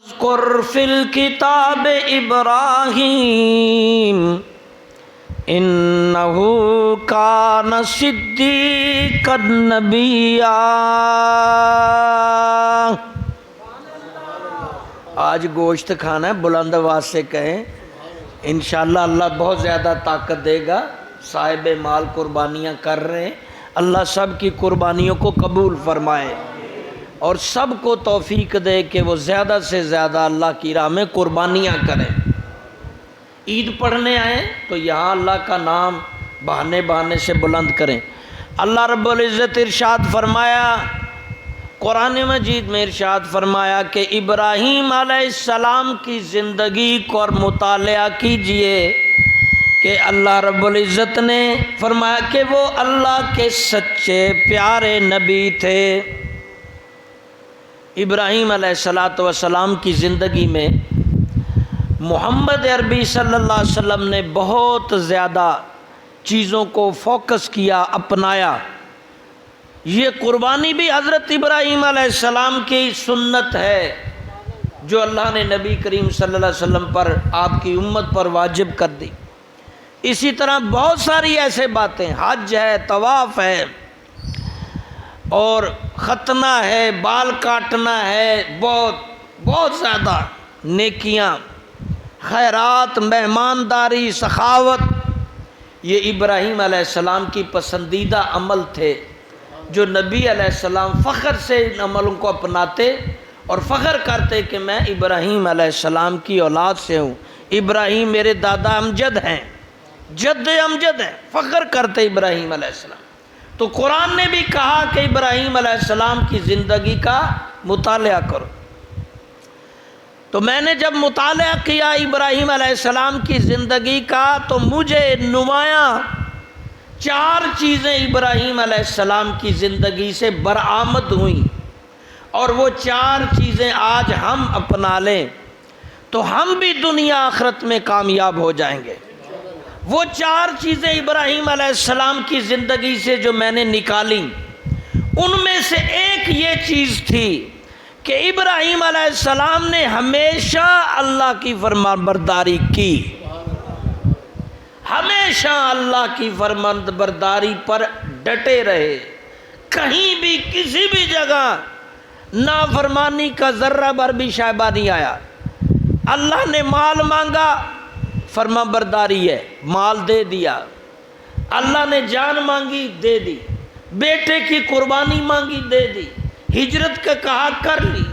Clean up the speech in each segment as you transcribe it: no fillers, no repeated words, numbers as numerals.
اذکر فی الکتاب ابراہیم انہ کان صدیقا نبیا۔ آج گوشت کھانا ہے، بلند آواز سے کہیں انشاءاللہ اللہ بہت زیادہ طاقت دے گا۔ صاحب مال قربانیاں کر رہے ہیں، اللہ سب کی قربانیوں کو قبول فرمائے اور سب کو توفیق دے کہ وہ زیادہ سے زیادہ اللہ کی راہ میں قربانیاں کریں۔ عید پڑھنے آئیں تو یہاں اللہ کا نام بہانے بہانے سے بلند کریں۔ اللہ رب العزت ارشاد فرمایا، قرآن مجید میں ارشاد فرمایا کہ ابراہیم علیہ السلام کی زندگی کو اور مطالعہ کیجئے کہ اللہ رب العزت نے فرمایا کہ وہ اللہ کے سچے پیارے نبی تھے۔ ابراہیم علیہ السلام کی زندگی میں محمد عربی صلی اللہ علیہ وسلم نے بہت زیادہ چیزوں کو فوکس کیا، اپنایا۔ یہ قربانی بھی حضرت ابراہیم علیہ السلام کی سنت ہے جو اللہ نے نبی کریم صلی اللہ علیہ وسلم پر، آپ کی امت پر واجب کر دی۔ اسی طرح بہت ساری ایسے باتیں، حج ہے، طواف ہے اور ختنہ ہے، بال کاٹنا ہے، بہت زیادہ نیکیاں، خیرات، مہمانداری، سخاوت، یہ ابراہیم علیہ السلام کی پسندیدہ عمل تھے جو نبی علیہ السلام فخر سے ان عملوں کو اپناتے اور فخر کرتے کہ میں ابراہیم علیہ السلام کی اولاد سے ہوں، ابراہیم میرے دادا امجد ہیں، جد امجد ہیں، فخر کرتے ابراہیم علیہ السلام۔ تو قرآن نے بھی کہا کہ ابراہیم علیہ السلام کی زندگی کا مطالعہ کرو۔ تو میں نے جب مطالعہ کیا ابراہیم علیہ السلام کی زندگی کا تو مجھے نمایاں 4 چیزیں ابراہیم علیہ السلام کی زندگی سے برآمد ہوئیں، اور وہ 4 چیزیں آج ہم اپنا لیں تو ہم بھی دنیا آخرت میں کامیاب ہو جائیں گے۔ وہ 4 چیزیں ابراہیم علیہ السلام کی زندگی سے جو میں نے نکالیں، ان میں سے ایک یہ چیز تھی کہ ابراہیم علیہ السلام نے ہمیشہ اللہ کی فرمانبرداری کی، ہمیشہ اللہ کی فرمانبرداری پر ڈٹے رہے، کہیں بھی کسی بھی جگہ نافرمانی کا ذرہ بھر بھی شائبہ نہیں آیا۔ اللہ نے مال مانگا، فرمانبرداری ہے، مال دے دیا۔ اللہ نے جان مانگی، دے دی۔ بیٹے کی قربانی مانگی، دے دی۔ ہجرت کا کہا، کر لی۔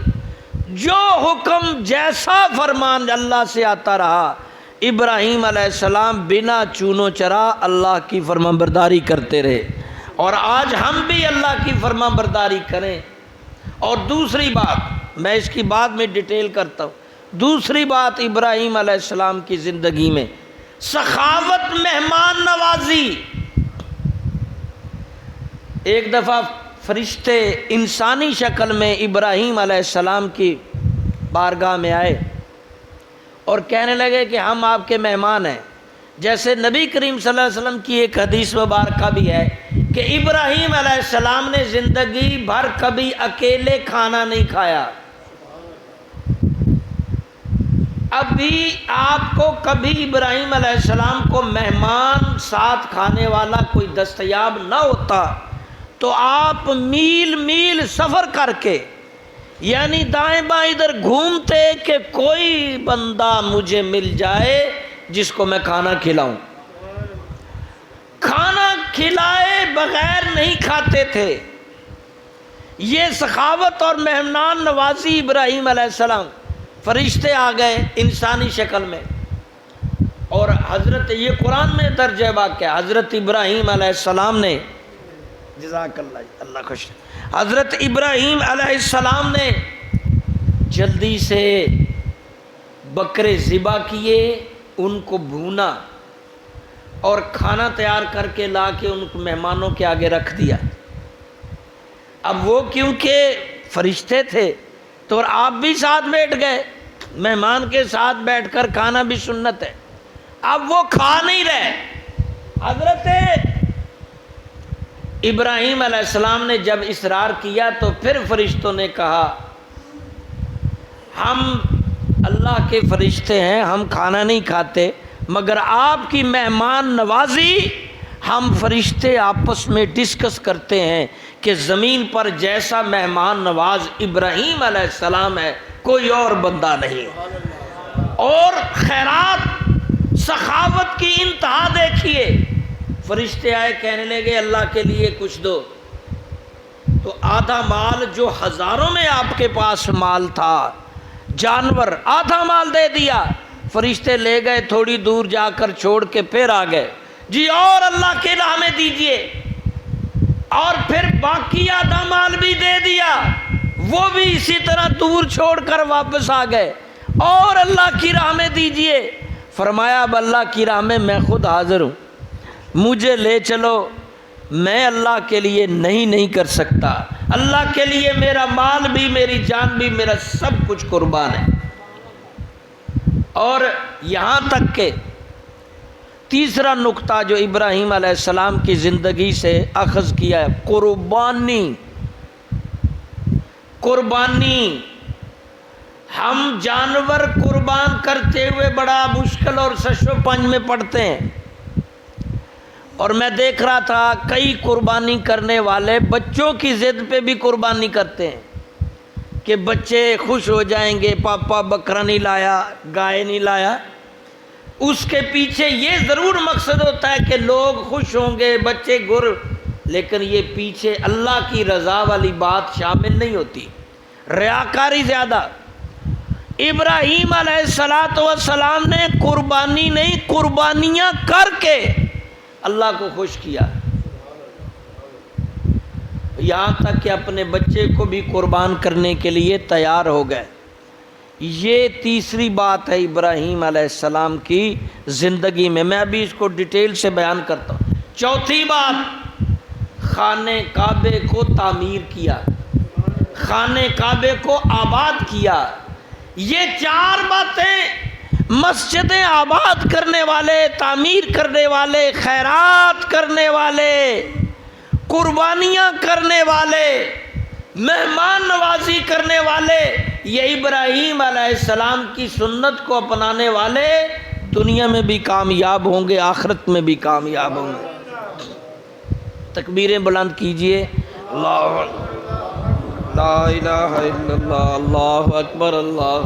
جو حکم، جیسا فرمان اللہ سے آتا رہا، ابراہیم علیہ السلام بنا چونو چرا اللہ کی فرمانبرداری کرتے رہے، اور آج ہم بھی اللہ کی فرمانبرداری کریں۔ اور دوسری بات، میں اس کی بعد میں ڈیٹیل کرتا ہوں، دوسری بات ابراہیم علیہ السلام کی زندگی میں سخاوت، مہمان نوازی۔ ایک دفعہ فرشتے انسانی شکل میں ابراہیم علیہ السلام کی بارگاہ میں آئے اور کہنے لگے کہ ہم آپ کے مہمان ہیں۔ جیسے نبی کریم صلی اللہ علیہ وسلم کی ایک حدیث مبارکہ بھی ہے کہ ابراہیم علیہ السلام نے زندگی بھر کبھی اکیلے کھانا نہیں کھایا۔ ابھی آپ کو کبھی ابراہیم علیہ السلام کو مہمان ساتھ کھانے والا کوئی دستیاب نہ ہوتا تو آپ میل میل سفر کر کے، یعنی دائیں بائیں ادھر گھومتے کہ کوئی بندہ مجھے مل جائے جس کو میں کھانا کھلاؤں۔ کھانا کھلائے بغیر نہیں کھاتے تھے۔ یہ سخاوت اور مہمان نوازی ابراہیم علیہ السلام۔ فرشتے آ گئے انسانی شکل میں، اور حضرت، یہ قرآن میں درج واقع ہے، حضرت ابراہیم علیہ السلام نے، جزاک اللہ، اللہ خوش، حضرت ابراہیم علیہ السلام نے جلدی سے بکرے ذبح کیے، ان کو بھونا اور کھانا تیار کر کے لا کے ان کو مہمانوں کے آگے رکھ دیا۔ اب وہ کیونکہ فرشتے تھے تو آپ بھی ساتھ بیٹھ گئے، مہمان کے ساتھ بیٹھ کر کھانا بھی سنت ہے۔ اب وہ کھا نہیں رہے۔ حضرت ابراہیم علیہ السلام نے جب اصرار کیا تو پھر فرشتوں نے کہا ہم اللہ کے فرشتے ہیں، ہم کھانا نہیں کھاتے، مگر آپ کی مہمان نوازی ہم فرشتے آپس میں ڈسکس کرتے ہیں کہ زمین پر جیسا مہمان نواز ابراہیم علیہ السلام ہے کوئی اور بندہ نہیں۔ اور خیرات سخاوت کی انتہا دیکھیے، فرشتے آئے کہنے لگے اللہ کے لیے کچھ دو، تو آدھا مال جو ہزاروں میں آپ کے پاس مال تھا، جانور آدھا مال دے دیا، فرشتے لے گئے، تھوڑی دور جا کر چھوڑ کے پھر آ گئے، جی اور اللہ کے راہ میں دیجئے، اور پھر باقی آدھا مال بھی دے دیا، وہ بھی اسی طرح دور چھوڑ کر واپس آ گئے، اور اللہ کی راہ میں دیجئے۔ فرمایا اب اللہ کی راہ میں خود حاضر ہوں، مجھے لے چلو، میں اللہ کے لیے نہیں کر سکتا، اللہ کے لیے میرا مال بھی، میری جان بھی، میرا سب کچھ قربان ہے۔ اور یہاں تک کہ تیسرا نقطہ جو ابراہیم علیہ السلام کی زندگی سے اخذ کیا ہے، قربانی۔ ہم جانور قربان کرتے ہوئے بڑا مشکل اور سش و پنج میں پڑتے ہیں، اور میں دیکھ رہا تھا کئی قربانی کرنے والے بچوں کی ضد پہ بھی قربانی کرتے ہیں کہ بچے خوش ہو جائیں گے، پاپا بکرا نہیں لایا، گائے نہیں لایا۔ اس کے پیچھے یہ ضرور مقصد ہوتا ہے کہ لوگ خوش ہوں گے، بچے گر، لیکن یہ پیچھے اللہ کی رضا والی بات شامل نہیں ہوتی، ریاکاری زیادہ۔ ابراہیم علیہ السلام نے قربانی نہیں، قربانیاں کر کے اللہ کو خوش کیا، یہاں تک کہ اپنے بچے کو بھی قربان کرنے کے لیے تیار ہو گئے۔ یہ تیسری بات ہے ابراہیم علیہ السلام کی زندگی میں، میں ابھی اس کو ڈیٹیل سے بیان کرتا ہوں۔ چوتھی بات، خانہ کعبے کو تعمیر کیا، خانہ کعبے کو آباد کیا۔ یہ چار باتیں مسجدیں آباد کرنے والے، تعمیر کرنے والے، خیرات کرنے والے، قربانیاں کرنے والے، مہمان نوازی کرنے والے، یہ ابراہیم علیہ السلام کی سنت کو اپنانے والے دنیا میں بھی کامیاب ہوں گے، آخرت میں بھی کامیاب ہوں گے۔ تکبیریں بلند کیجئے، اللہ لا الہ الا اللہ، اللہ اکبر، اللہ۔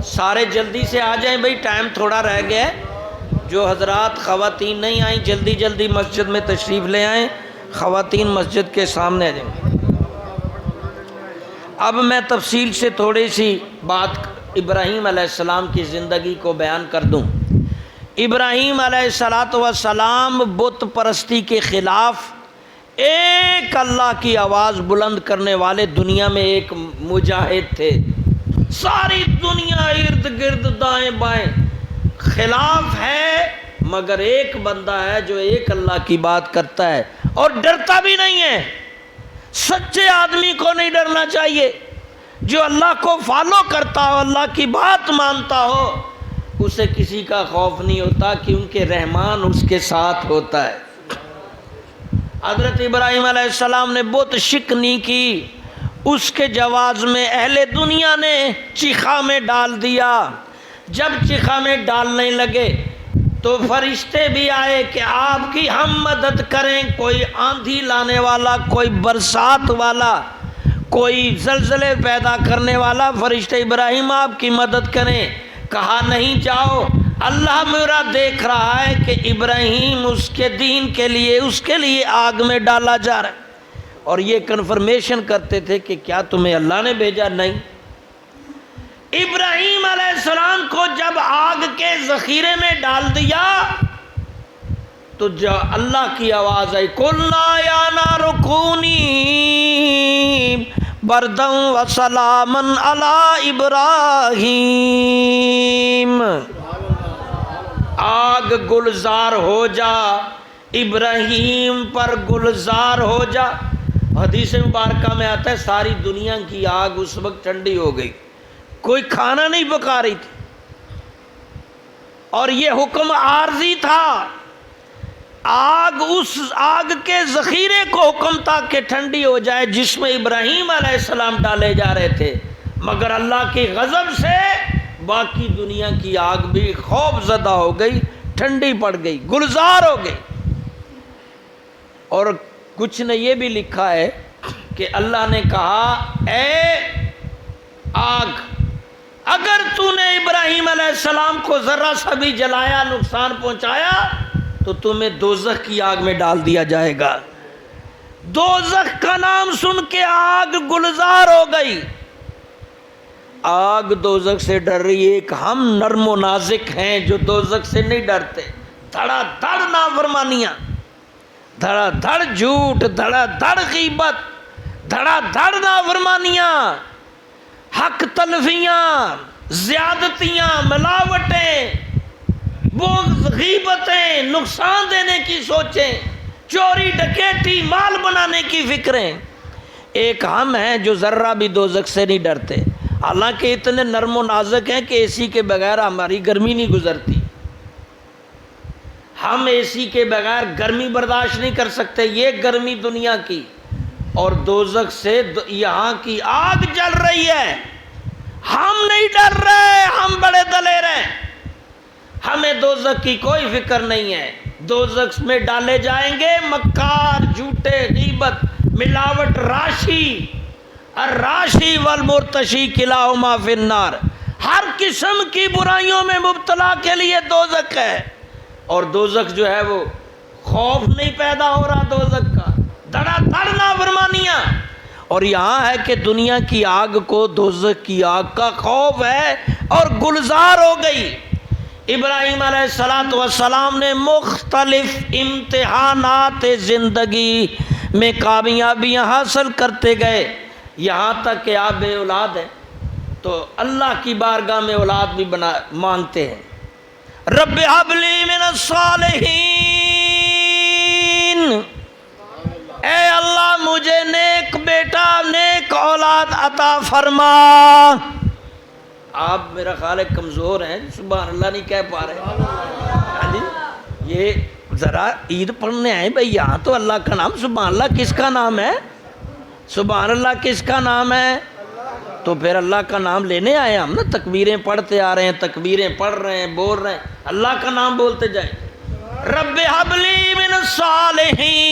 سارے جلدی سے آ جائیں بھائی، ٹائم تھوڑا رہ گیا ہے۔ جو حضرات خواتین نہیں آئیں جلدی جلدی مسجد میں تشریف لے آئیں، خواتین مسجد کے سامنے آ جائیں۔ اب میں تفصیل سے تھوڑی سی بات ابراہیم علیہ السلام کی زندگی کو بیان کر دوں۔ ابراہیم علیہ السلام بت پرستی کے خلاف ایک اللہ کی آواز بلند کرنے والے دنیا میں ایک مجاہد تھے۔ ساری دنیا ارد گرد دائیں بائیں خلاف ہے، مگر ایک بندہ ہے جو ایک اللہ کی بات کرتا ہے اور ڈرتا بھی نہیں ہے۔ سچے آدمی کو نہیں ڈرنا چاہیے، جو اللہ کو فالو کرتا ہو، اللہ کی بات مانتا ہو، اسے کسی کا خوف نہیں ہوتا، کیونکہ رحمان اس کے ساتھ ہوتا ہے۔ حضرت ابراہیم علیہ السلام نے بت شکنی کی، اس کے جواز میں اہل دنیا نے چیخا میں ڈال دیا۔ جب چیخا میں ڈالنے لگے تو فرشتے بھی آئے کہ آپ کی ہم مدد کریں، کوئی آندھی لانے والا، کوئی برسات والا، کوئی زلزلے پیدا کرنے والا، فرشتے ابراہیم آپ کی مدد کریں۔ کہا نہیں جاؤ، اللہ میرا دیکھ رہا ہے کہ ابراہیم اس کے دین کے لیے، اس کے لیے آگ میں ڈالا جا رہا ہے۔ اور یہ کنفرمیشن کرتے تھے کہ کیا تمہیں اللہ نے بھیجا؟ نہیں۔ ابراہیم علیہ السلام کو جب آگ کے ذخیرے میں ڈال دیا تو جو اللہ کی آواز آئی، قُلْنَا يَا نَارُ كُونِي بَرْدًا وَسَلَامًا عَلَىٰ إِبْرَاهِيمَ، آگ گلزار ہو جا، ابراہیم پر گلزار ہو جا۔ حدیث مبارکہ میں آتا ہے ساری دنیا کی آگ اس وقت ٹھنڈی ہو گئی، کوئی کھانا نہیں پکا رہی تھی، اور یہ حکم عارضی تھا۔ آگ، اس آگ کے ذخیرے کو حکم تھا کہ ٹھنڈی ہو جائے جس میں ابراہیم علیہ السلام ڈالے جا رہے تھے، مگر اللہ کی غضب سے باقی دنیا کی آگ بھی خوف زدہ ہو گئی، ٹھنڈی پڑ گئی، گلزار ہو گئی۔ اور کچھ نے یہ بھی لکھا ہے کہ اللہ نے کہا اے آگ، اگر تو نے ابراہیم علیہ السلام کو ذرا سا بھی جلایا، نقصان پہنچایا، تو تمہیں دوزخ کی آگ میں ڈال دیا جائے گا۔ دوزخ کا نام سن کے آگ گلزار ہو گئی۔ آگ دوزخ سے ڈر رہی ہے، ایک ہم نرم و نازک ہیں جو دوزخ سے نہیں ڈرتے۔ دھڑا دھڑ نافرمانیاں، دھڑا دھڑ جھوٹ، دھڑا دھڑ غیبت، دھڑا دھڑ نافرمانیاں، حق تلفیاں، زیادتیاں، ملاوٹیں، بغض، غیبتیں، نقصان دینے کی سوچیں، چوری ڈکیٹی، مال بنانے کی فکریں۔ ایک ہم ہیں جو ذرہ بھی دوزخ سے نہیں ڈرتے، حالانکہ اتنے نرم و نازک ہیں کہ اے سی کے بغیر ہماری گرمی نہیں گزرتی۔ ہم اے سی کے بغیر گرمی برداشت نہیں کر سکتے، یہ گرمی دنیا کی، اور دوزخ سے یہاں کی آگ جل رہی ہے۔ ہم نہیں ڈر رہے، ہم بڑے دلیر ہیں، ہمیں دوزخ کی کوئی فکر نہیں ہے۔ دوزخ میں ڈالے جائیں گے مکار، جھوٹے، غیبت، ملاوٹ، راشی، الراشی والمرتشی کلاہما فی النار، ہر قسم کی برائیوں میں مبتلا کے لیے دوزخ ہے۔ اور دوزخ جو ہے وہ خوف نہیں پیدا ہو رہا دوزخ کا، دھڑا دھڑ نافرمانیاں۔ اور یہاں ہے کہ دنیا کی آگ کو دوزخ کی آگ کا خوف ہے اور گلزار ہو گئی۔ ابراہیم علیہ السلام نے مختلف امتحانات زندگی میں کامیابیاں حاصل کرتے گئے، یہاں تک کہ آپ بے اولاد ہیں تو اللہ کی بارگاہ میں اولاد بھی مانگتے ہیں۔ رب ہب لی من الصالحین، اے اللہ مجھے نیک بیٹا، نیک اولاد عطا فرما۔ آپ میرا خیال ہے کمزور ہیں، سبحان اللہ نہیں کہہ پا رہے۔ ہاں جی، یہ ذرا عید پڑھنے آئے بھائی، یہاں تو اللہ کا نام، سبحان اللہ کس کا نام ہے؟ سبحان اللہ کس کا نام ہے؟ تو پھر اللہ کا نام لینے آئے ہم نا، تکبیریں پڑھتے آ رہے ہیں، تکبیریں پڑھ رہے ہیں، بول رہے ہیں، اللہ کا نام بولتے جائیں۔ رب ہب لی من الصالحین،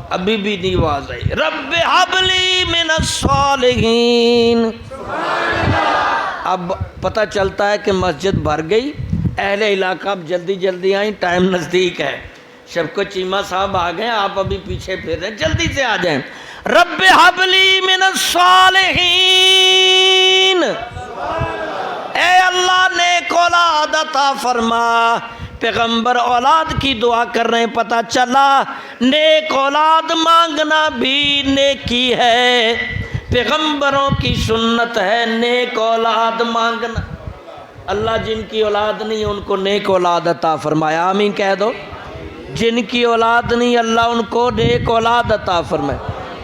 ابھی بھی نہیں آواز آئی، رب ہب لی من الصالحین۔ اب پتہ چلتا ہے کہ مسجد بھر گئی، اہل علاقہ اب جلدی جلدی آئیں، ٹائم نزدیک ہے۔ شفقت چیمہ صاحب آ گئے، آپ ابھی پیچھے پھر رہے ہیں، جلدی سے آ جائیں۔ رب ہب لی من الصالحین، اے اللہ نیک اولاد عطا فرما۔ پیغمبر اولاد کی دعا کر رہے ہیں، پتہ چلا نیک اولاد مانگنا بھی نیکی ہے، پیغمبروں کی سنت ہے نیک اولاد مانگنا۔ اللہ جن کی اولاد نہیں ان کو نیک اولاد عطا فرمائے، آمین کہہ دو۔ جن کی اولاد نہیں اللہ ان کو نیک اولاد عطا فرمائے،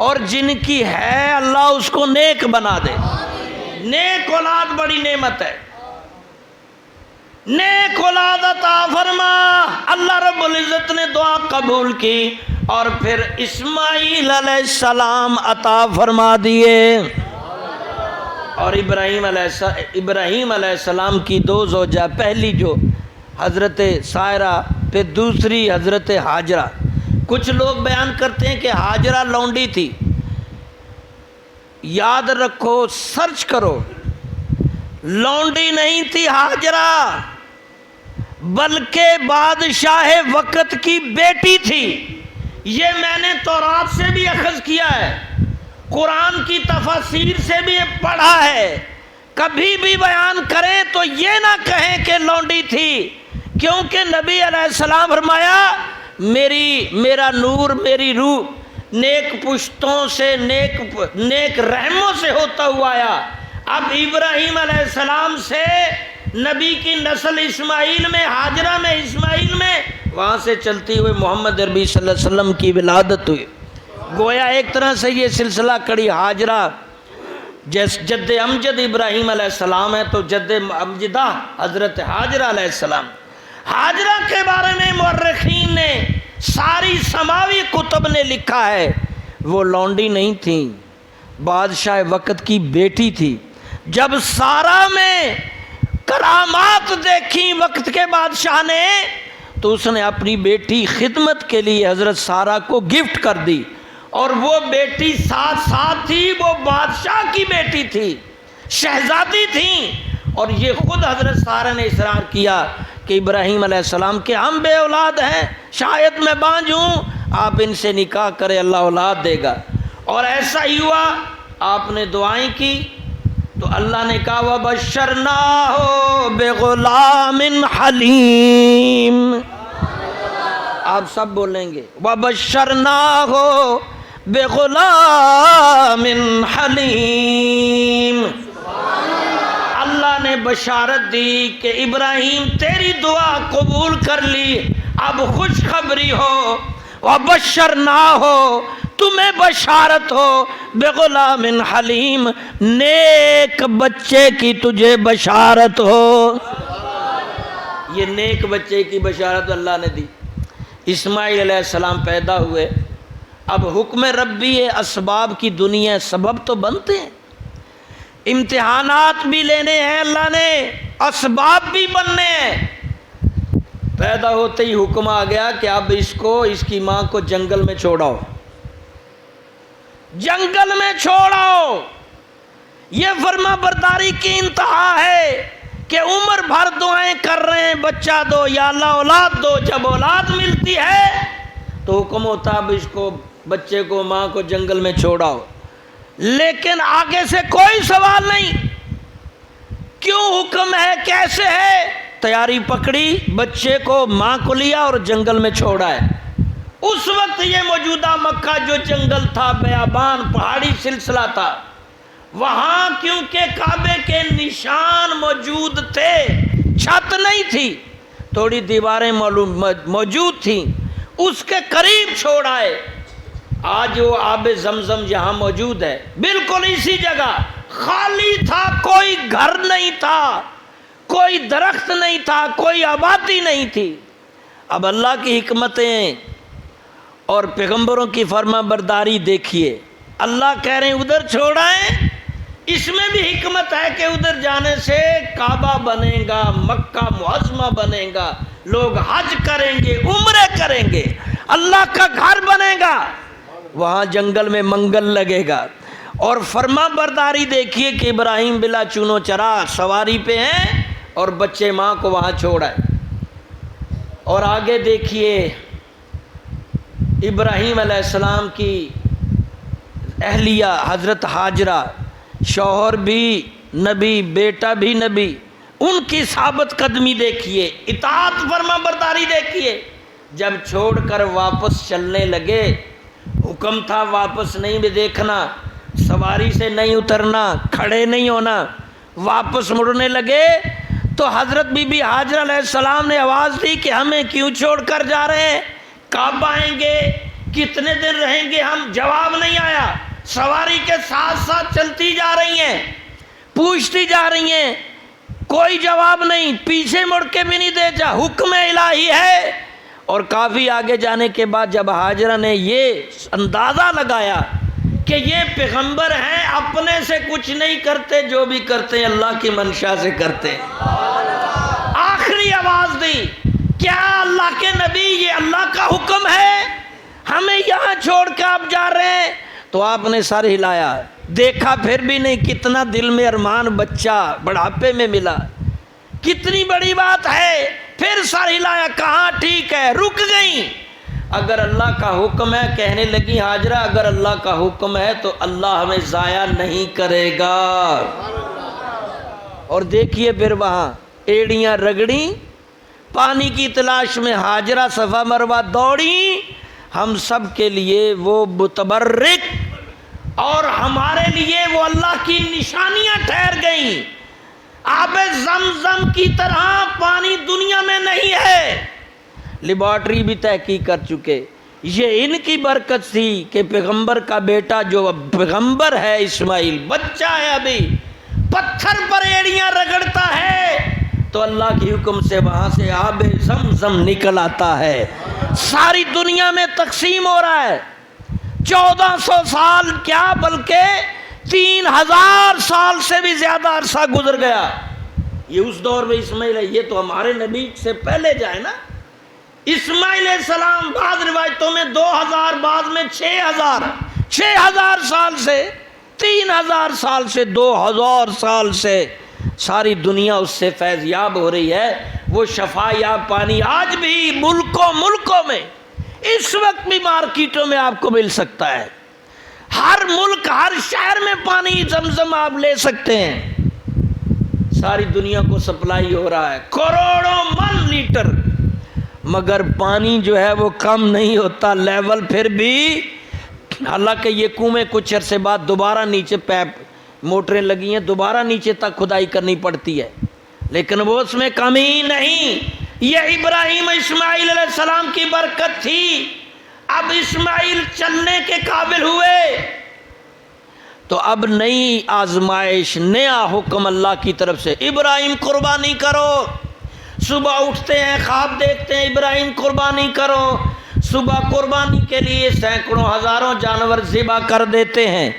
اور جن کی ہے اللہ اس کو نیک بنا دے۔ نیک اولاد بڑی نعمت ہے، نیک اولاد عطا فرما۔ اللہ رب العزت نے دعا قبول کی اور پھر اسماعیل علیہ السلام عطا فرما دیے۔ اور ابراہیم علیہ السلام کی دو زوجہ، پہلی جو حضرت سائرہ، پھر دوسری حضرت ہاجرہ۔ کچھ لوگ بیان کرتے ہیں کہ ہاجرہ لونڈی تھی، یاد رکھو، سرچ کرو، لونڈی نہیں تھی ہاجرہ، بلکہ بادشاہ وقت کی بیٹی تھی۔ یہ میں نے تورات سے بھی اخذ کیا ہے، قرآن کی تفاسیر سے بھی پڑھا ہے۔ کبھی بھی بیان کریں تو یہ نہ کہیں کہ لونڈی تھی، کیونکہ نبی علیہ السلام فرمایا میرا نور، میری روح نیک پشتوں سے، نیک رحموں سے ہوتا ہوا آیا۔ اب ابراہیم علیہ السلام سے نبی کی نسل اسماعیل میں، ہاجرہ میں، اسماعیل میں، وہاں سے چلتی ہوئے محمد عربی صلی اللہ علیہ وسلم کی ولادت ہوئی۔ گویا ایک طرح سے یہ سلسلہ کڑی ہاجرہ جد امجد ابراہیم علیہ السلام ہے، تو جد امجدہ حضرت ہاجرہ علیہ السلام۔ ہاجرہ کے بارے میں مورخین نے، ساری سماوی کتب نے لکھا ہے وہ لونڈی نہیں تھیں، بادشاہ وقت کی بیٹی تھی. جب سارا میں کرامات دیکھی وقت کے بادشاہ نے تو اس نے اپنی بیٹی خدمت کے لیے حضرت سارا کو گفٹ کر دی. اور وہ بیٹی ساتھ ساتھ تھی، وہ بادشاہ کی بیٹی تھی، شہزادی تھی. اور یہ خود حضرت سارا نے اصرار کیا کہ ابراہیم علیہ السلام کے ہم بے اولاد ہیں، شاید میں بانجھ ہوں، آپ ان سے نکاح کرے، اللہ اولاد دے گا. اور ایسا ہی ہوا. آپ نے دعائیں کی تو اللہ نے کہا وَبَشَّرْنَاهُ بِغُلَامٍ حَلِيمٍ. آپ سب بولیں گے وَبَشَّرْنَاهُ بِغُلَامٍ حَلِيمٍ. اللہ نے بشارت دی کہ ابراہیم تیری دعا قبول کر لی، اب خوشخبری ہو. وَبَشَّرْنَاهُ، تمہیں بشارت ہو، بغلام حلیم، نیک بچے کی تجھے بشارت ہو. یہ نیک بچے کی بشارت اللہ نے دی. اسماعیل علیہ السلام پیدا ہوئے. اب حکم ربی ہے، اسباب کی دنیا، سبب تو بنتے ہیں، امتحانات بھی لینے ہیں اللہ نے، اسباب بھی بننے ہیں. پیدا ہوتے ہی حکم آ گیا کہ اب اس کی ماں کو جنگل میں چھوڑاؤ، جنگل میں چھوڑاؤ. یہ فرما برداری کی انتہا ہے کہ عمر بھر دعائیں کر رہے ہیں بچہ دو یا اللہ اولاد دو. جب اولاد ملتی ہے تو حکم ہوتا اب اس کو، بچے کو، ماں کو جنگل میں چھوڑاؤ. لیکن آگے سے کوئی سوال نہیں، کیوں حکم ہے، کیسے ہے. تیاری پکڑی، بچے کو، ماں کو لیا اور جنگل میں چھوڑا ہے. اس وقت یہ موجودہ مکہ جو جنگل تھا، بیابان، پہاڑی سلسلہ تھا، وہاں کیونکہ کعبے کے نشان موجود تھے، چھت نہیں تھی، تھوڑی دیواریں موجود تھیں، اس کے قریب چھوڑا ہے. آج وہ آب زمزم یہاں موجود ہے، بالکل اسی جگہ. خالی تھا، کوئی گھر نہیں تھا، کوئی درخت نہیں تھا، کوئی آبادی نہیں تھی. اب اللہ کی حکمتیں اور پیغمبروں کی فرما برداری دیکھیے. اللہ کہہ رہے ہیں ادھر چھوڑائیں، اس میں بھی حکمت ہے کہ ادھر جانے سے کعبہ بنے گا، مکہ معظمہ بنے گا، لوگ حج کریں گے، عمرے کریں گے، اللہ کا گھر بنے گا، وہاں جنگل میں منگل لگے گا. اور فرما برداری دیکھیے کہ ابراہیم بلا چونو چرا سواری پہ ہیں اور بچے ماں کو وہاں چھوڑا ہے. اور آگے دیکھیے ابراہیم علیہ السلام کی اہلیہ حضرت ہاجرہ، شوہر بھی نبی، بیٹا بھی نبی، ان کی ثابت قدمی دیکھیے، اطاعت فرما برداری دیکھیے. جب چھوڑ کر واپس چلنے لگے، حکم تھا واپس نہیں بھی دیکھنا، سواری سے نہیں اترنا، کھڑے نہیں ہونا، واپس مڑنے لگے تو حضرت بی بی ہاجرہ علیہ السلام نے آواز دی کہ ہمیں کیوں چھوڑ کر جا رہے ہیں، کب آئیں گے، کتنے دن رہیں گے ہم. جواب نہیں آیا. سواری کے ساتھ ساتھ چلتی جا رہی ہیں، پوچھتی جا رہی ہیں، کوئی جواب نہیں، پیچھے مڑ کے بھی نہیں دیکھا. حکم الہی ہے. اور کافی آگے جانے کے بعد جب ہاجرہ نے یہ اندازہ لگایا کہ یہ پیغمبر ہیں، اپنے سے کچھ نہیں کرتے، جو بھی کرتے ہیں اللہ کی منشا سے کرتے ہیں، آخری آواز دی کیا اللہ کے نبی یہ اللہ کا حکم ہے، ہمیں یہاں چھوڑ کے آپ جا رہے ہیں. تو آپ نے سر ہلایا، دیکھا پھر بھی نہیں. کتنا دل میں ارمان، بچہ بڑھاپے میں ملا، کتنی بڑی بات ہے. پھر سر ہلایا، کہاں ٹھیک ہے، رک گئیں. اگر اللہ کا حکم ہے، کہنے لگی ہاجرہ اگر اللہ کا حکم ہے تو اللہ ہمیں ضائع نہیں کرے گا. اور دیکھیے پھر وہاں ایڑیاں رگڑی، پانی کی تلاش میں ہاجرہ صفا مروہ دوڑی. ہم سب کے لیے وہ متبرک اور ہمارے لیے وہ اللہ کی نشانیاں ٹھہر گئیں. آب زمزم کی طرح پانی دنیا میں نہیں ہے. لیبارٹری بھی تحقیق کر چکے. یہ ان کی برکت تھی کہ پیغمبر کا بیٹا جو پیغمبر ہے اسماعیل بچہ ہے، ابھی پتھر پر ایڑیاں رگڑتا ہے تو اللہ کی حکم سے وہاں سے آب زمزم نکل آتا ہے. ساری دنیا میں تقسیم ہو رہا ہے. 1400 سال کیا بلکہ 3000 سال سے بھی زیادہ عرصہ گزر گیا. یہ اس دور میں اسماعیل ہے، یہ تو ہمارے نبی سے پہلے جائے نا. اسماعیل علیہ السلام بعض روایتوں میں 2000، بعض میں 6000 سال سے، 3000 سال سے 2000 سال سے ساری دنیا اس سے فیض یاب ہو رہی ہے. وہ شفا یاب پانی آج بھی ملکوں میں اس وقت بھی مارکیٹوں میں آپ کو مل سکتا ہے. ہر ملک، ہر شہر میں پانی زمزم آپ لے سکتے ہیں. ساری دنیا کو سپلائی ہو رہا ہے کروڑوں من لیٹر، مگر پانی جو ہے وہ کم نہیں ہوتا لیول پھر بھی. حالانکہ یہ کنویں کچھ عرصے بعد دوبارہ نیچے پیپ موٹریں لگی ہیں، دوبارہ نیچے تک کھدائی کرنی پڑتی ہے، لیکن وہ اس میں کمی نہیں. یہ ابراہیم اسماعیل علیہ السلام کی برکت تھی. اب اسماعیل چلنے کے قابل ہوئے تو اب نئی آزمائش، نیا حکم اللہ کی طرف سے. ابراہیم قربانی کرو. صبح اٹھتے ہیں خواب دیکھتے ہیں ابراہیم قربانی کرو. صبح قربانی کے لیے سینکڑوں ہزاروں جانور ذبح کر دیتے ہیں،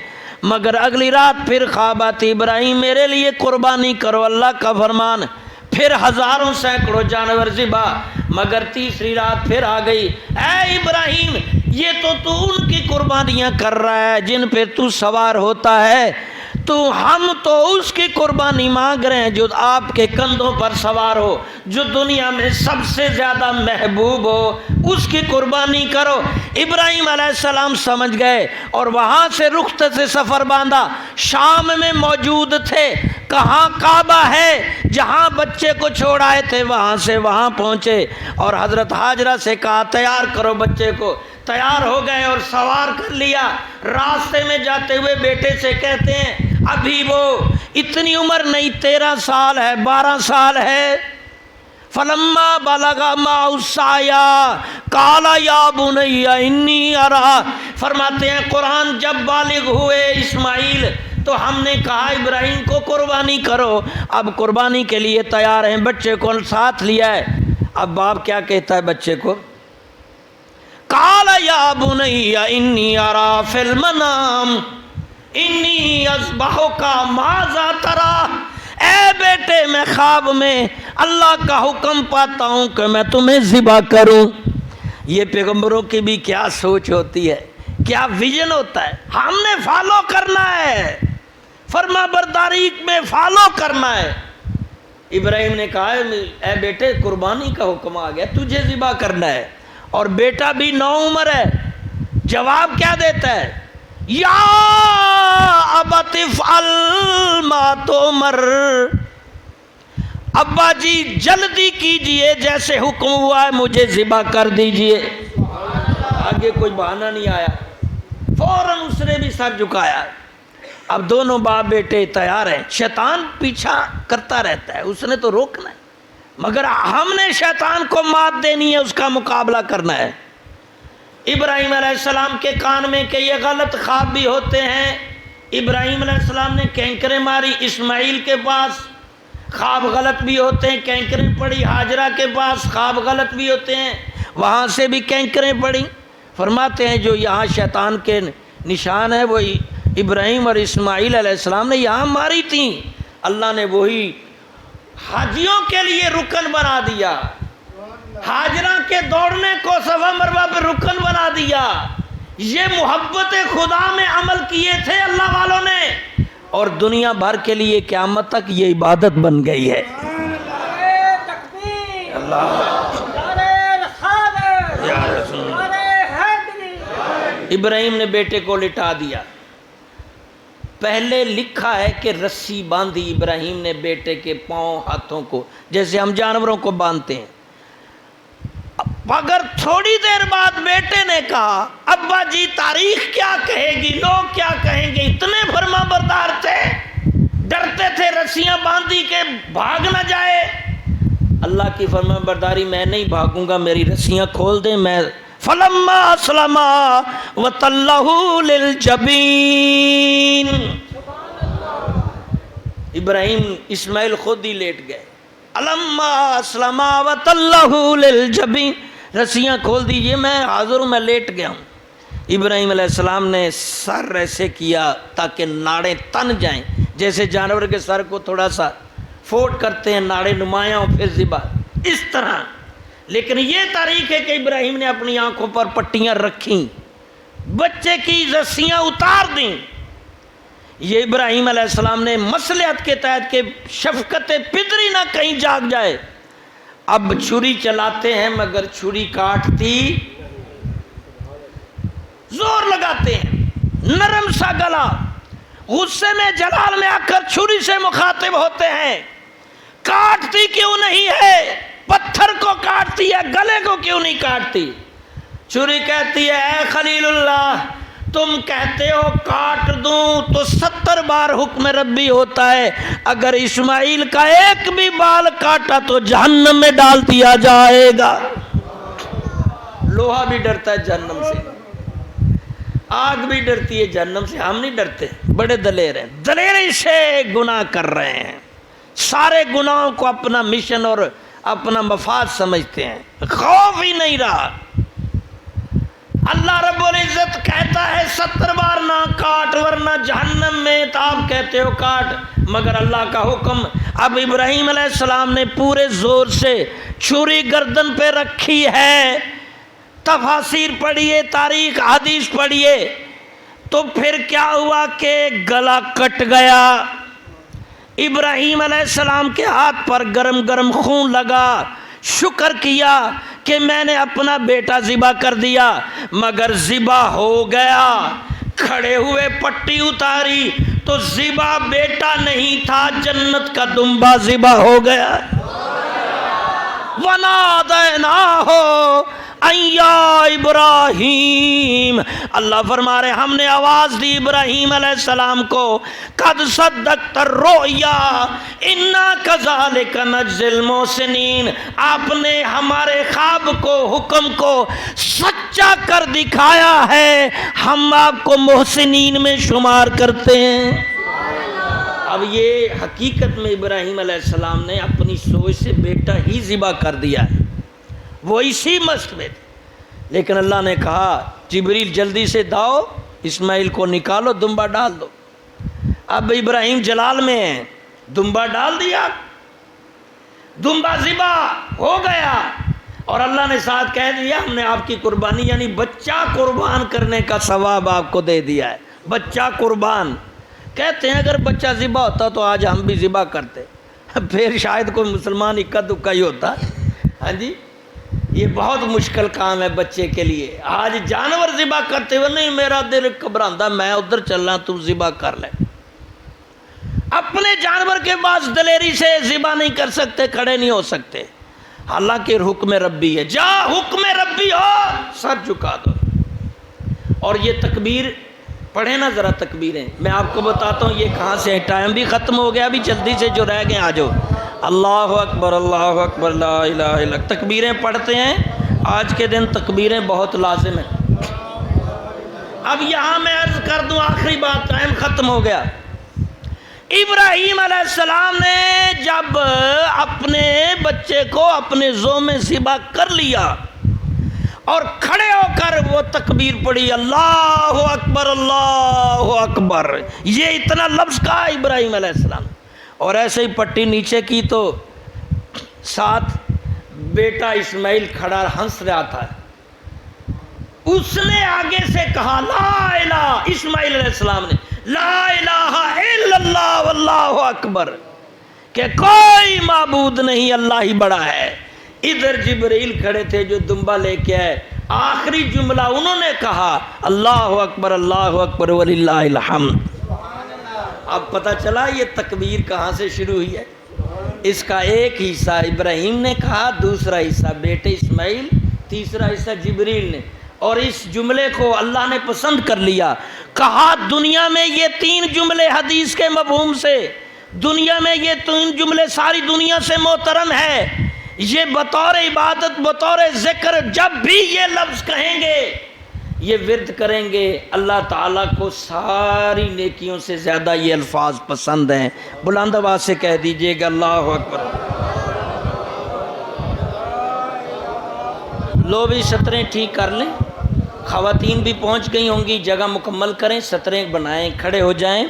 مگر اگلی رات پھر خواب آتی ابراہیم میرے لیے قربانی کرو. اللہ کا فرمان، پھر ہزاروں سینکڑوں جانور ذبح، مگر تیسری رات پھر آ گئی، اے ابراہیم یہ تو ان کی قربانیاں کر رہا ہے جن پہ تو سوار ہوتا ہے، ہم تو اس کی قربانی مانگ رہے ہیں جو آپ کے کندھوں پر سوار ہو، جو دنیا میں سب سے زیادہ محبوب ہو، اس کی قربانی کرو. ابراہیم علیہ السلام سمجھ گئے اور وہاں سے رخت سے سفر باندھا. شام میں موجود تھے، کہاں کعبہ ہے جہاں بچے کو چھوڑ آئے تھے، وہاں سے وہاں پہنچے اور حضرت ہاجرہ سے کہا تیار کرو بچے کو. تیار ہو گئے اور سوار کر لیا. راستے میں جاتے ہوئے بیٹے سے کہتے ہیں ابھی وہ اتنی عمر نہیں، 13 سال ہے، 12 سال ہے. فلما بلغ معه السعي قال یا بني انی ارى، فرماتے ہیں قرآن جب بالغ ہوئے اسماعیل تو ہم نے کہا ابراہیم کو قربانی کرو. اب قربانی کے لیے تیار ہیں، بچے کو ساتھ لیا ہے. اب باپ کیا کہتا ہے بچے کو؟ قال یا بني انی ارى فی المنام انی اذبحک ماذا تری، اے بیٹے میں خواب میں اللہ کا حکم پاتا ہوں کہ میں تمہیں ذبح کروں. یہ پیغمبروں کی بھی کیا سوچ ہوتی ہے، کیا ویژن ہوتا ہے. ہم نے فالو کرنا ہے، فرما برداری میں فالو کرنا ہے. ابراہیم نے کہا اے بیٹے قربانی کا حکم آ گیا، تجھے ذبح کرنا ہے. اور بیٹا بھی 9 عمر ہے. جواب کیا دیتا ہے؟ یا ابت افعل ما تؤمر، ابا جی جلدی کیجئے، جیسے حکم ہوا ہے مجھے ذبح کر دیجئے. آگے کوئی بہانہ نہیں آیا، فوراً اس نے بھی سر جھکایا. اب دونوں باپ بیٹے تیار ہیں. شیطان پیچھا کرتا رہتا ہے، اس نے تو روکنا ہے، مگر ہم نے شیطان کو مات دینی ہے، اس کا مقابلہ کرنا ہے. ابراہیم علیہ السلام کے کان میں کہ یہ غلط خواب بھی ہوتے ہیں. ابراہیم علیہ السلام نے کینکریں ماری اسماعیل کے پاس، خواب غلط بھی ہوتے ہیں. کینکریں پڑی ہاجرہ کے پاس، خواب غلط بھی ہوتے ہیں، وہاں سے بھی کینکریں پڑی. فرماتے ہیں جو یہاں شیطان کے نشان ہے وہ ابراہیم اور اسماعیل علیہ السلام نے یہاں ماری تھیں. اللہ نے وہی حاجیوں کے لیے رکن بنا دیا، ہاجرہ کے دوڑنے کو صفا مروہ پہ رکن بنا دیا. یہ محبت خدا میں عمل کیے تھے اللہ والوں نے، اور دنیا بھر کے لیے قیامت تک یہ عبادت بن گئی ہے. ابراہیم نے بیٹے کو لٹا دیا. پہلے لکھا ہے کہ رسی باندھی ابراہیم نے بیٹے کے پاؤں ہاتھوں کو، جیسے ہم جانوروں کو باندھتے ہیں. مگر تھوڑی دیر بعد بیٹے نے کہا ابا جی تاریخ کیا کہے گی، لوگ کیا کہیں گے. اتنے فرما بردار تھے، ڈرتے تھے رسیاں باندھی کے بھاگ نہ جائے. اللہ کی فرما برداری، میں نہیں بھاگوں گا، میری رسیاں کھول دیں. میں فلما اسلم وتلہ للجبین، ابراہیم اسماعیل خود ہی لیٹ گئے. فلما اسلم وتلہ للجبین، رسیاں کھول دیجئے، میں حاضر ہوں، میں لیٹ گیا ہوں. ابراہیم علیہ السلام نے سر ایسے کیا تاکہ ناڑیں تن جائیں، جیسے جانور کے سر کو تھوڑا سا فوٹ کرتے ہیں ناڑیں نمایاں ہوں پھر ذبح، اس طرح۔ لیکن یہ تاریخ ہے کہ ابراہیم نے اپنی آنکھوں پر پٹیاں رکھیں، بچے کی رسیاں اتار دیں۔ یہ ابراہیم علیہ السلام نے مصلحت کے تحت کہ شفقت پدری نہ کہیں جاگ جائے، اب چھری چلاتے ہیں مگر چھری کاٹتی، زور لگاتے ہیں، نرم سا گلا، غصے میں جلال میں آ کر چھری سے مخاطب ہوتے ہیں، کاٹتی کیوں نہیں ہے؟ پتھر کو کاٹتی ہے، گلے کو کیوں نہیں کاٹتی؟ چھری کہتی ہے اے خلیل اللہ، تم کہتے ہو کاٹ دوں تو 70 بار حکم ربی ہوتا ہے، اگر اسماعیل کا ایک بھی بال کاٹا تو جہنم میں ڈال دیا جائے گا۔ لوہا بھی ڈرتا ہے جہنم سے، آگ بھی ڈرتی ہے جہنم سے، ہم نہیں ڈرتے، بڑے دلیر ہیں، دلیری سے گناہ کر رہے ہیں، سارے گناہوں کو اپنا مشن اور اپنا مفاد سمجھتے ہیں، خوف ہی نہیں رہا۔ اللہ رب العزت کہتا ہے 70 بار نہ کاٹ ورنہ جہنم میں، تو آپ کہتے ہو کاٹ، مگر اللہ کا حکم۔ اب ابراہیم علیہ السلام نے پورے زور سے چھری گردن پہ رکھی ہے، تفاسیر پڑھیے، تاریخ حدیث پڑھیے، تو پھر کیا ہوا کہ گلا کٹ گیا۔ ابراہیم علیہ السلام کے ہاتھ پر گرم گرم خون لگا، شکر کیا کہ میں نے اپنا بیٹا ذبح کر دیا، مگر ذبح ہو گیا۔ کھڑے ہوئے پٹی اتاری تو ذبح بیٹا نہیں تھا، جنت کا دمبا ذبح ہو گیا۔ وَنَادَيْنَاهُ أَن يَا ابراہیم، اللہ فرما رہے ہم نے آواز دی ابراہیم علیہ السلام کو، قد صدقت الرؤیا انا کذالک نجزی المحسنین، آپ نے ہمارے خواب کو، حکم کو سچا کر دکھایا ہے، ہم آپ کو محسنین میں شمار کرتے ہیں۔ اب یہ حقیقت میں ابراہیم علیہ السلام نے اپنی سوچ سے بیٹا ہی ذبح کر دیا ہے، وہ اسی مست میں تھے، لیکن اللہ نے کہا جبریل جلدی سے داؤ اسماعیل کو نکالو، دمبا ڈال دو۔ اب ابراہیم جلال میں ہیں، دمبا ڈال دیا، دمبا ذبح ہو گیا، اور اللہ نے ساتھ کہہ دیا ہم نے آپ کی قربانی یعنی بچہ قربان کرنے کا ثواب آپ کو دے دیا ہے۔ بچہ قربان کہتے ہیں اگر بچہ ذبح ہوتا تو آج ہم بھی ذبح کرتے، پھر شاید کوئی مسلمان اکا دکا ہی ہوتا۔ ہاں جی، یہ بہت مشکل کام ہے بچے کے لیے، آج جانور ذبح کرتے ہوئے نہیں میرا دل گھبراتا، میں ادھر چلنا تو ذبح کر لے۔ اپنے جانور کے پاس دلیری سے ذبح نہیں کر سکتے، کھڑے نہیں ہو سکتے، حالانکہ حکم ربی ہے، جا حکم ربی ہو سر جھکا دو۔ اور یہ تکبیر پڑھیں نا ذرا، تکبیریں میں آپ کو بتاتا ہوں یہ کہاں سے ہے، ٹائم بھی ختم ہو گیا، ابھی جلدی سے جو رہ گئے آ جاؤ۔ اللہ اکبر اللہ اکبر لا الہ الا اللہ، تکبیریں پڑھتے ہیں، آج کے دن تکبیریں بہت لازم ہیں۔ اب یہاں میں عرض کر دوں آخری بات، ٹائم ختم ہو گیا۔ ابراہیم علیہ السلام نے جب اپنے بچے کو اپنے زو میں ذبح کر لیا اور کھڑے ہو کر وہ تکبیر پڑھی، اللہ اکبر اللہ اکبر، یہ اتنا لفظ کہا ابراہیم علیہ السلام، اور ایسے ہی پٹی نیچے کی تو ساتھ بیٹا اسماعیل کھڑا ہنس رہا تھا، اس نے آگے سے کہا لا الہ، اسماعیل علیہ السلام نے لا الہ الا اللہ واللہ اکبر، کہ کوئی معبود نہیں، اللہ ہی بڑا ہے۔ ادھر جبرائیل کھڑے تھے جو دمبا لے کے آئے، آخری جملہ انہوں نے کہا اللہ اکبر وللہ الحمد۔ اب پتہ چلا یہ تکبیر کہاں سے شروع ہوئی ہے، اس کا ایک حصہ ابراہیم نے کہا، دوسرا حصہ بیٹے اسماعیل، تیسرا حصہ جبرائیل نے، اور اس جملے کو اللہ نے پسند کر لیا، کہا دنیا میں یہ 3 جملے حدیث کے مفہوم سے، دنیا میں یہ 3 جملے ساری دنیا سے محترم ہے، یہ بطور عبادت بطور ذکر جب بھی یہ لفظ کہیں گے، یہ ورد کریں گے، اللہ تعالیٰ کو ساری نیکیوں سے زیادہ یہ الفاظ پسند ہیں۔ بلند آواز سے کہہ دیجئے گا اللہ اکبر۔ لو بھی سطریں ٹھیک کر لیں، خواتین بھی پہنچ گئی ہوں گی، جگہ مکمل کریں، ستریں بنائیں، کھڑے ہو جائیں۔